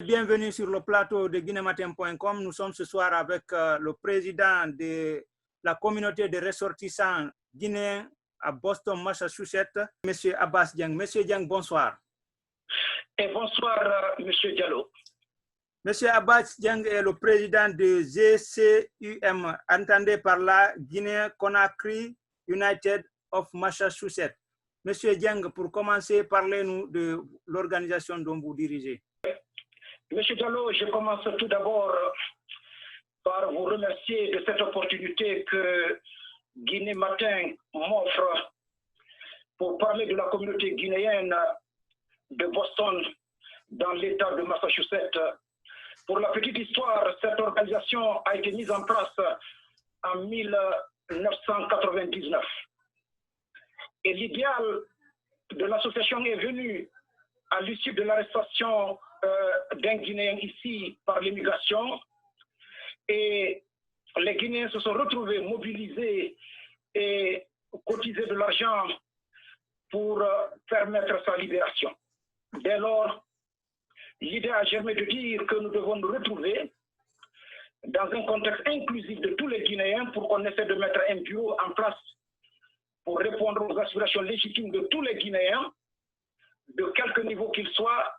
Bienvenue sur le plateau de guinématin.com. Nous sommes ce soir avec le président de la communauté de ressortissants guinéens à Boston, Massachusetts, M. Abbas Dieng. M. Dieng, bonsoir. Et bonsoir, M. Diallo. M. Abbas Dieng est le président de GCUM, entendez par là Guinée-Conakry United of Massachusetts. M. Dieng, pour commencer, parlez-nous de l'organisation dont vous dirigez. Monsieur Diallo, je commence tout d'abord par vous remercier de cette opportunité que Guinée Matin m'offre pour parler de la communauté guinéenne de Boston dans l'État de Massachusetts. Pour la petite histoire, cette organisation a été mise en place en 1999. Et l'idéal de l'association est venu à l'issue de l'arrestation d'un Guinéen ici par l'immigration, et les Guinéens se sont retrouvés mobilisés et cotisés de l'argent pour permettre sa libération. Dès lors, l'idée a germé de dire que nous devons nous retrouver dans un contexte inclusif de tous les Guinéens pour qu'on essaie de mettre un bureau en place pour répondre aux aspirations légitimes de tous les Guinéens, de quelque niveau qu'ils soient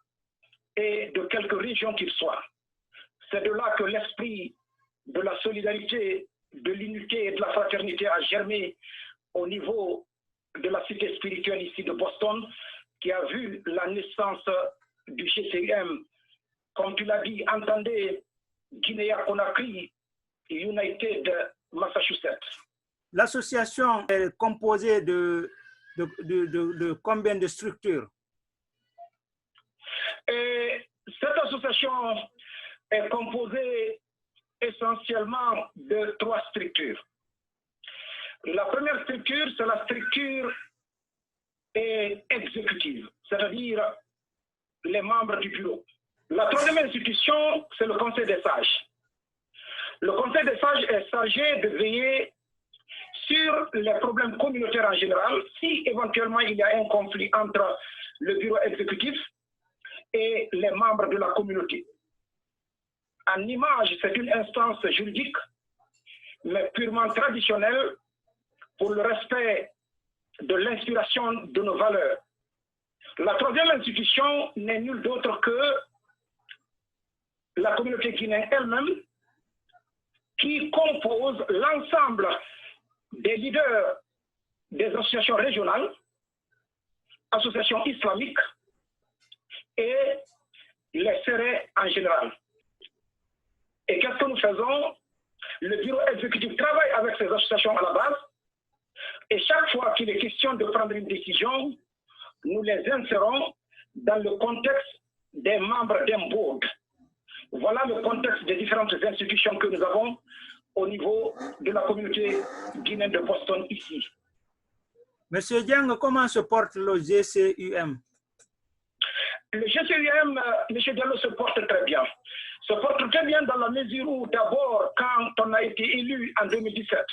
et de quelque région qu'ils soient. C'est de là que l'esprit de la solidarité, de l'unité et de la fraternité a germé au niveau de la cité spirituelle ici de Boston, qui a vu la naissance du GCUM. Comme tu l'as dit, entendez Guinée-Conakry United Massachusetts. L'association est composée de combien de structures? Et cette association est composée essentiellement de 3 structures. La première structure, c'est la structure exécutive, c'est-à-dire les membres du bureau. La troisième institution, c'est le Conseil des sages. Le Conseil des sages est chargé de veiller sur les problèmes communautaires en général, si éventuellement il y a un conflit entre le bureau exécutif et les membres de la communauté. En image, c'est une instance juridique, mais purement traditionnelle pour le respect de l'inspiration de nos valeurs. La troisième institution n'est nulle d'autre que la communauté guinéenne elle-même, qui compose l'ensemble des leaders des associations régionales, associations islamiques, et les serrés en général. Et qu'est-ce que nous faisons? Le bureau exécutif travaille avec ces associations à la base, et chaque fois qu'il est question de prendre une décision, nous les insérons dans le contexte des membres d'un board. Voilà le contexte des différentes institutions que nous avons au niveau de la communauté guinéenne de Boston ici. Monsieur Dieng, comment se porte le GCUM? Le GCUM, M. Diallo, se porte très bien. Se porte très bien dans la mesure où, d'abord, quand on a été élu en 2017,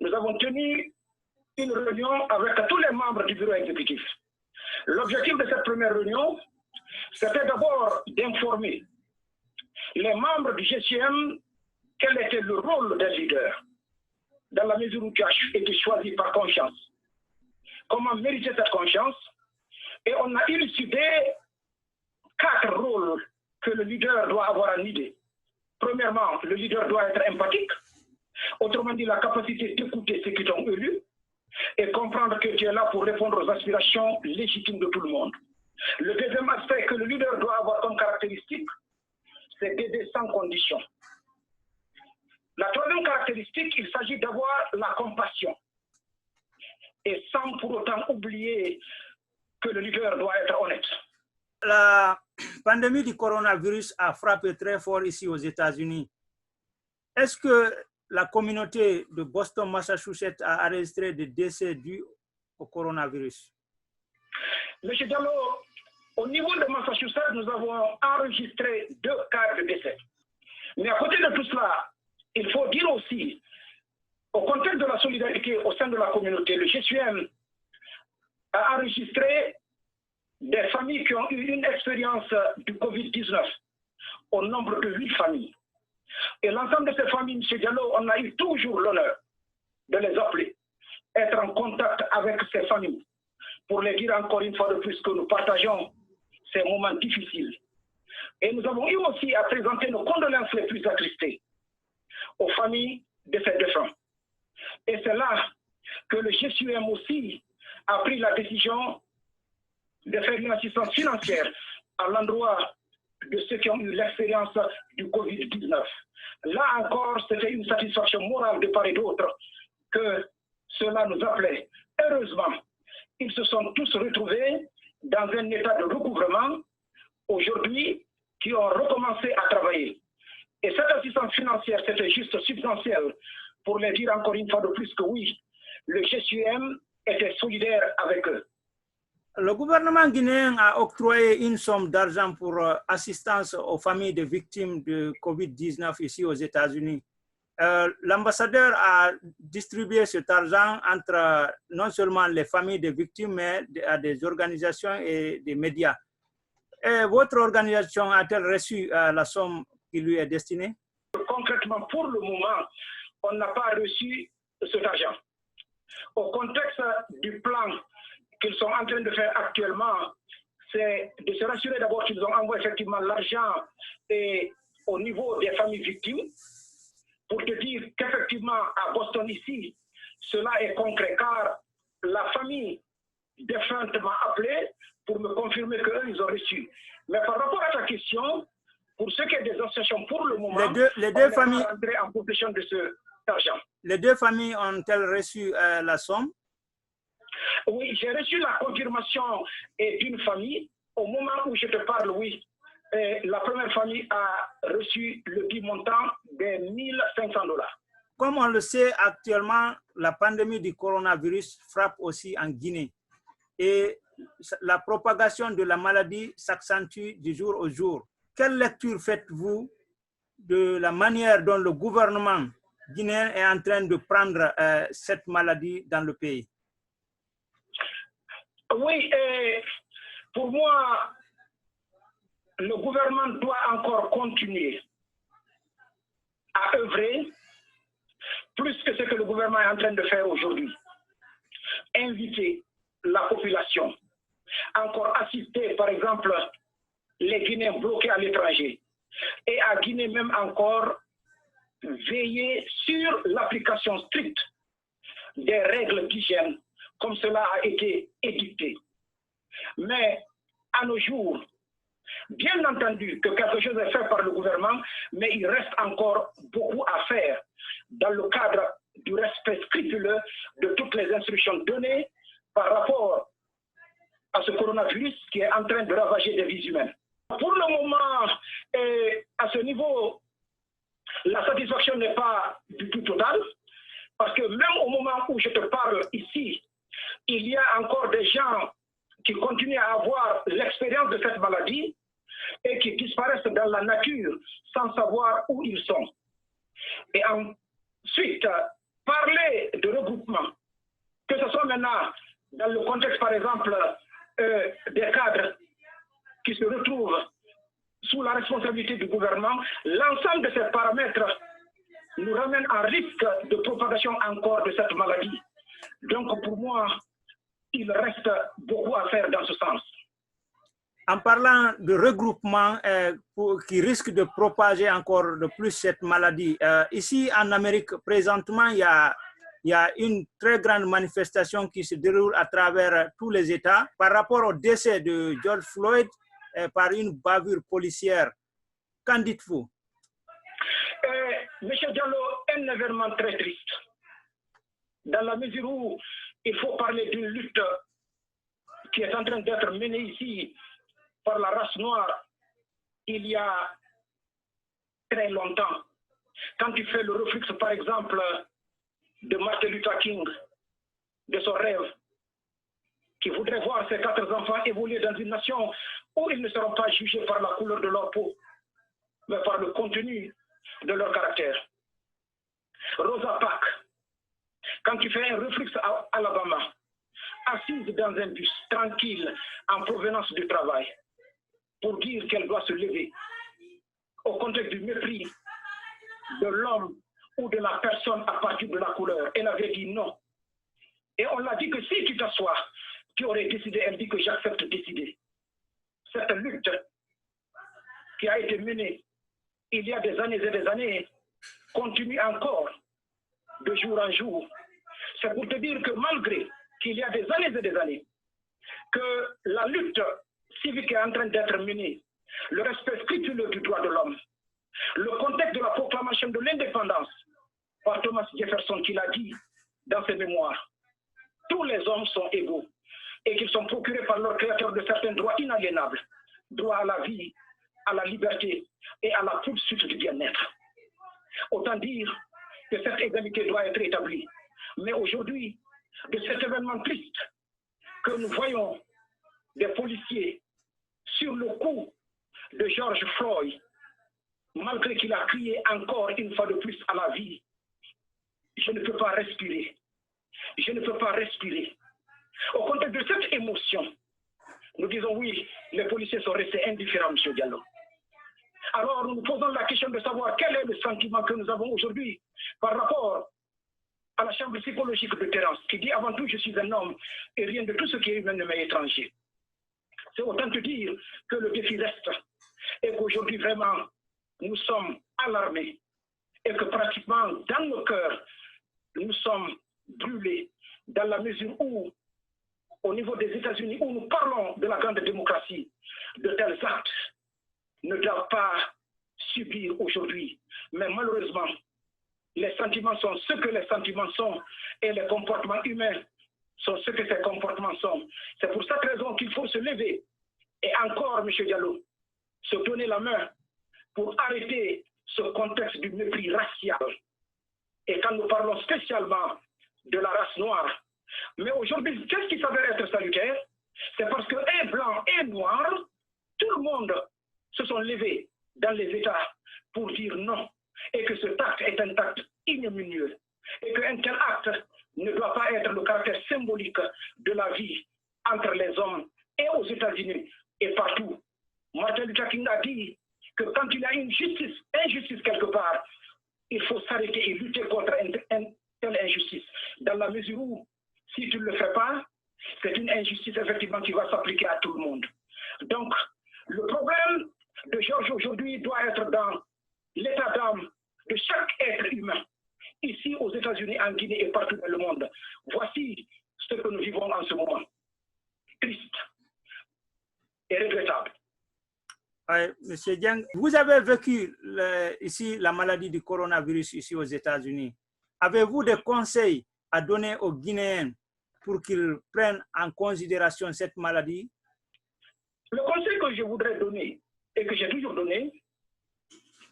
nous avons tenu une réunion avec tous les membres du bureau exécutif. L'objectif de cette première réunion, c'était d'abord d'informer les membres du GCM quel était le rôle des leaders, dans la mesure où tu as été choisi par confiance. Comment mériter cette confiance? Et on a élucidé 4 rôles que le leader doit avoir en idée. Premièrement, le leader doit être empathique, autrement dit la capacité d'écouter ceux qui t'ont élu et comprendre que tu es là pour répondre aux aspirations légitimes de tout le monde. Le deuxième aspect que le leader doit avoir comme caractéristique, c'est d'aider sans condition. La troisième caractéristique, il s'agit d'avoir la compassion et sans pour autant oublier que le leader doit être honnête. La pandémie du coronavirus a frappé très fort ici aux États-Unis. Est-ce que la communauté de Boston, Massachusetts a enregistré des décès dus au coronavirus? Monsieur Diallo, au niveau de Massachusetts, nous avons enregistré 2 cas de décès. Mais à côté de tout cela, il faut dire aussi, au contexte de la solidarité au sein de la communauté, le GCUM a enregistré des familles qui ont eu une expérience du Covid-19 au nombre de 8 familles. Et l'ensemble de ces familles, M. Diallo, on a eu toujours l'honneur de les appeler, être en contact avec ces familles, pour les dire encore une fois de plus que nous partageons ces moments difficiles. Et nous avons eu aussi à présenter nos condoléances les plus attristées aux familles de ces défunts. Et c'est là que le GSUM aussi a pris la décision de faire une assistance financière à l'endroit de ceux qui ont eu l'expérience du Covid-19. Là encore, c'était une satisfaction morale de part et d'autre que cela nous appelait. Heureusement, ils se sont tous retrouvés dans un état de recouvrement aujourd'hui, qui ont recommencé à travailler. Et cette assistance financière, c'était juste substantielle pour les dire encore une fois de plus que oui, le GSUM était solidaire avec eux. Le gouvernement guinéen a octroyé une somme d'argent pour assistance aux familles de victimes de Covid-19 ici aux États-Unis. L'ambassadeur a distribué cet argent entre non seulement les familles de victimes, mais à des organisations et des médias. Et votre organisation a-t-elle reçu la somme qui lui est destinée? Concrètement, pour le moment, on n'a pas reçu cet argent. Au contexte du plan qu'ils sont en train de faire actuellement, c'est de se rassurer d'abord qu'ils ont envoyé effectivement l'argent au niveau des familles victimes, pour te dire qu'effectivement à Boston ici, cela est concret, car la famille défunte m'a appelé pour me confirmer qu'eux, ils ont reçu. Mais par rapport à ta question, pour ce qui est des associations, pour le moment, les deux familles sont rentrés en possession de cet argent. Les deux familles ont-elles reçu la somme? Oui, j'ai reçu la confirmation d'une famille. Au moment où je te parle, oui, la première famille a reçu le dit montant de $1 500. Comme on le sait, actuellement, la pandémie du coronavirus frappe aussi en Guinée. Et la propagation de la maladie s'accentue du jour au jour. Quelle lecture faites-vous de la manière dont le gouvernement guinéen est en train de prendre cette maladie dans le pays? Oui, pour moi, le gouvernement doit encore continuer à œuvrer plus que ce que le gouvernement est en train de faire aujourd'hui. Inviter la population, encore assister par exemple les Guinéens bloqués à l'étranger, et à Guinée même encore veiller sur l'application stricte des règles d'hygiène comme cela a été édicté. Mais à nos jours, bien entendu que quelque chose est fait par le gouvernement, mais il reste encore beaucoup à faire dans le cadre du respect scrupuleux de toutes les instructions données par rapport à ce coronavirus qui est en train de ravager des vies humaines. Pour le moment, à ce niveau, la satisfaction n'est pas du tout totale, parce que même au moment où je te parle ici, il y a encore des gens qui continuent à avoir l'expérience de cette maladie et qui disparaissent dans la nature sans savoir où ils sont. Et ensuite, parler de regroupement, que ce soit maintenant dans le contexte, par exemple, des cadres qui se retrouvent sous la responsabilité du gouvernement, l'ensemble de ces paramètres nous ramène en risque de propagation encore de cette maladie. Donc pour moi, il reste beaucoup à faire dans ce sens. En parlant de regroupement qui risque de propager encore de plus cette maladie, ici en Amérique, présentement, il y a une très grande manifestation qui se déroule à travers tous les États par rapport au décès de George Floyd par une bavure policière. Qu'en dites-vous? Monsieur Diallo, un événement très triste, dans la mesure où il faut parler d'une lutte qui est en train d'être menée ici par la race noire il y a très longtemps. Quand tu fais le reflux, par exemple, de Martin Luther King, de son rêve, qui voudrait voir ses 4 enfants évoluer dans une nation où ils ne seront pas jugés par la couleur de leur peau, mais par le contenu de leur caractère. Rosa Parks, quand tu fais un reflux à Alabama, assise dans un bus, tranquille, en provenance du travail, pour dire qu'elle doit se lever, au contexte du mépris de l'homme ou de la personne à partir de la couleur. Elle avait dit non. Et on l'a dit que si tu t'assois, tu aurais décidé. Elle dit que j'accepte de décider. Cette lutte qui a été menée il y a des années et des années continue encore de jour en jour. C'est pour te dire que malgré qu'il y a des années et des années que la lutte civique est en train d'être menée, le respect scrupuleux du droit de l'homme, le contexte de la proclamation de l'indépendance par Thomas Jefferson qui l'a dit dans ses mémoires, tous les hommes sont égaux et qu'ils sont procurés par leur créateur de certains droits inaliénables, droit à la vie, à la liberté et à la poursuite du bien-être. Autant dire que cette égalité doit être établie. Mais aujourd'hui, de cet événement triste que nous voyons des policiers sur le cou de George Floyd, malgré qu'il a crié encore une fois de plus à la vie, je ne peux pas respirer. Je ne peux pas respirer. Au contexte de cette émotion, nous disons oui, les policiers sont restés indifférents, M. Diallo. Alors nous nous posons la question de savoir quel est le sentiment que nous avons aujourd'hui par rapport à la chambre psychologique de Terence, qui dit avant tout je suis un homme et rien de tout ce qui est humain ne m'est étranger. C'est autant te dire que le défi reste et qu'aujourd'hui vraiment nous sommes alarmés et que pratiquement dans nos cœurs nous sommes brûlés dans la mesure où au niveau des États-Unis où nous parlons de la grande démocratie, de tels actes ne doivent pas subir aujourd'hui. Mais malheureusement, les sentiments sont ce que les sentiments sont et les comportements humains sont ce que ces comportements sont. C'est pour cette raison qu'il faut se lever et encore, M. Diallo, se donner la main pour arrêter ce contexte du mépris racial. Et quand nous parlons spécialement de la race noire, mais aujourd'hui, qu'est-ce qui s'avère être salutaire? C'est parce que et blanc et noir, tout le monde se sont levés dans les États pour dire non, et que cet acte est un acte ignominieux, et qu'un tel acte ne doit pas être le caractère symbolique de la vie entre les hommes et aux États-Unis et partout. Martin Luther King a dit que quand il y a une injustice quelque part, il faut s'arrêter et lutter contre une telle injustice. Dans la mesure où, si tu ne le fais pas, c'est une injustice effectivement qui va s'appliquer à tout le monde. Donc, le problème de Georges aujourd'hui doit être dans l'état d'âme de chaque être humain, ici aux États-Unis, en Guinée et partout dans le monde. Voici ce que nous vivons en ce moment. Triste et regrettable. Monsieur Dieng, vous avez vécu ici la maladie du coronavirus ici aux États-Unis. Avez-vous des conseils à donner aux Guinéens pour qu'ils prennent en considération cette maladie? Le conseil que je voudrais donner et que j'ai toujours donné,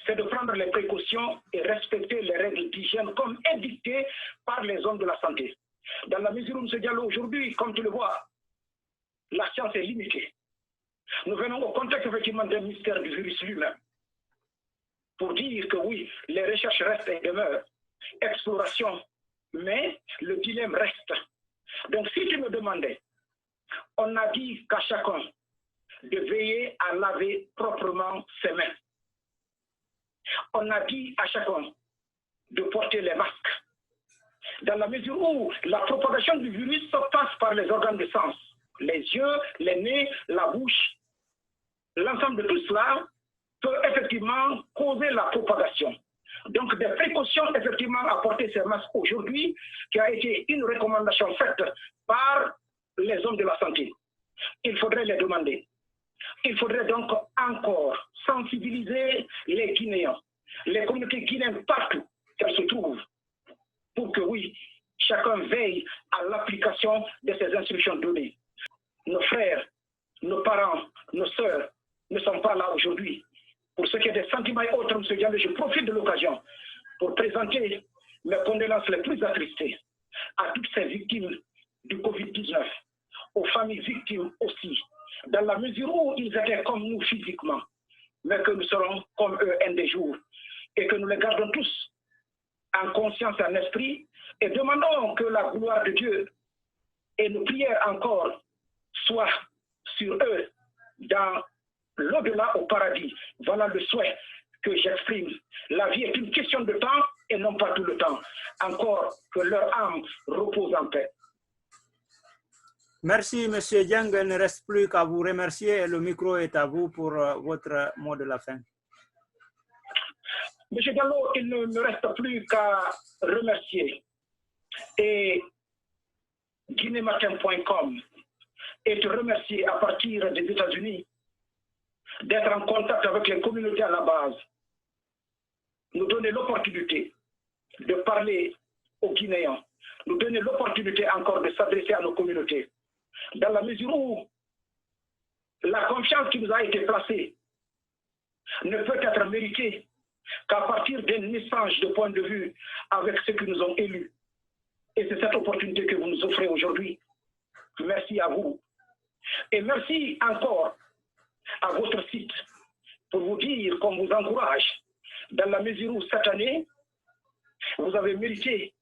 c'est de prendre les précautions et respecter les règles d'hygiène comme édictées par les hommes de la santé. Dans la mesure où M. Diallo aujourd'hui, comme tu le vois, la science est limitée. Nous venons au contexte effectivement d'un mystère du virus lui-même pour dire que oui, les recherches restent et demeurent, exploration, mais le dilemme reste. Donc si tu me demandais, on a dit qu'à chacun de veiller à laver proprement ses mains. On a dit à chacun de porter les masques. Dans la mesure où la propagation du virus se passe par les organes de sens, les yeux, les nez, la bouche, l'ensemble de tout cela peut effectivement causer la propagation. Donc des précautions effectivement à porter ces masques aujourd'hui, qui a été une recommandation faite par les hommes de la santé. Il faudrait les demander. Il faudrait donc encore sensibiliser les Guinéens, les communautés guinéennes partout qu'elles se trouvent, pour que oui, chacun veille à l'application de ces instructions données. Nos frères, nos parents, nos sœurs ne sont pas là aujourd'hui. Pour ce qui est des sentiments et autres, M. Diallo, je profite de l'occasion pour présenter mes condoléances les plus attristées à toutes ces victimes du Covid-19, aux familles victimes aussi, dans la mesure où ils étaient comme nous physiquement, mais que nous serons comme eux un des jours, et que nous les gardons tous en conscience et en esprit, et demandons que la gloire de Dieu et nos prières encore soient sur eux dans l'au-delà au paradis. Voilà le souhait que j'exprime. La vie est une question de temps et non pas tout le temps. Encore que leur âme repose en paix. Merci, M. Dieng. Il ne reste plus qu'à vous remercier et le micro est à vous pour votre mot de la fin. M. Diallo, il ne me reste plus qu'à remercier et guinématin.com et te remercier à partir des États-Unis d'être en contact avec les communautés à la base, nous donner l'opportunité de parler aux Guinéens, nous donner l'opportunité encore de s'adresser à nos communautés. Dans la mesure où la confiance qui nous a été placée ne peut être méritée qu'à partir d'un échange de point de vue avec ceux qui nous ont élus. Et c'est cette opportunité que vous nous offrez aujourd'hui. Merci à vous. Et merci encore à votre site pour vous dire qu'on vous encourage dans la mesure où cette année, vous avez mérité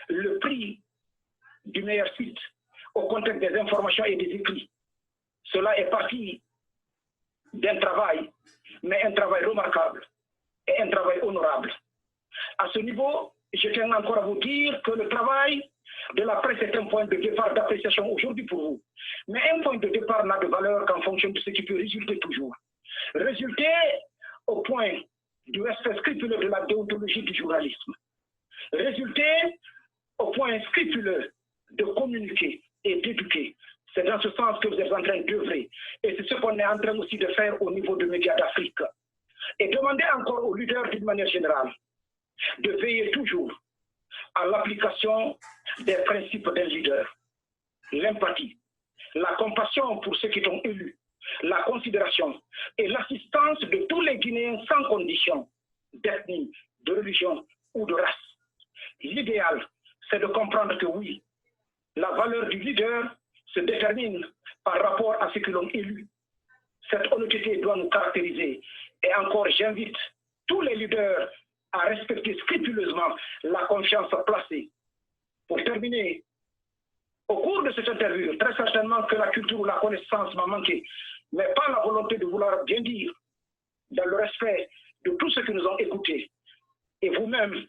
le prix du meilleur site au contexte des informations et des écrits. Cela est parti d'un travail, mais un travail remarquable et un travail honorable. À ce niveau, je tiens encore à vous dire que le travail de la presse est un point de départ d'appréciation aujourd'hui pour vous. Mais un point de départ n'a de valeur qu'en fonction de ce qui peut résulter toujours. Résulter au point du respect scrupuleux de la déontologie du journalisme. Résulter au point scrupuleux de communiquer et d'éduquer. C'est dans ce sens que vous êtes en train d'œuvrer. Et c'est ce qu'on est en train aussi de faire au niveau de médias d'Afrique. Et demander encore aux leaders d'une manière générale de veiller toujours à l'application des principes d'un leader. L'empathie, la compassion pour ceux qui t'ont élu, la considération et l'assistance de tous les Guinéens sans condition d'ethnie, de religion ou de race. L'idéal, c'est de comprendre que oui, la valeur du leader se détermine par rapport à ceux qui l'ont élu. Cette honnêteté doit nous caractériser. Et encore, j'invite tous les leaders à respecter scrupuleusement la confiance placée. Pour terminer, au cours de cette interview, très certainement que la culture ou la connaissance m'a manqué, mais pas la volonté de vouloir bien dire, dans le respect de tous ceux qui nous ont écoutés. Et vous-même,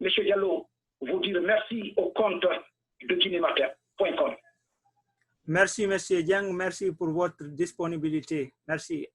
M. Diallo, vous dire merci au compte de guinématin.com. Merci, M. Dieng. Merci pour votre disponibilité. Merci.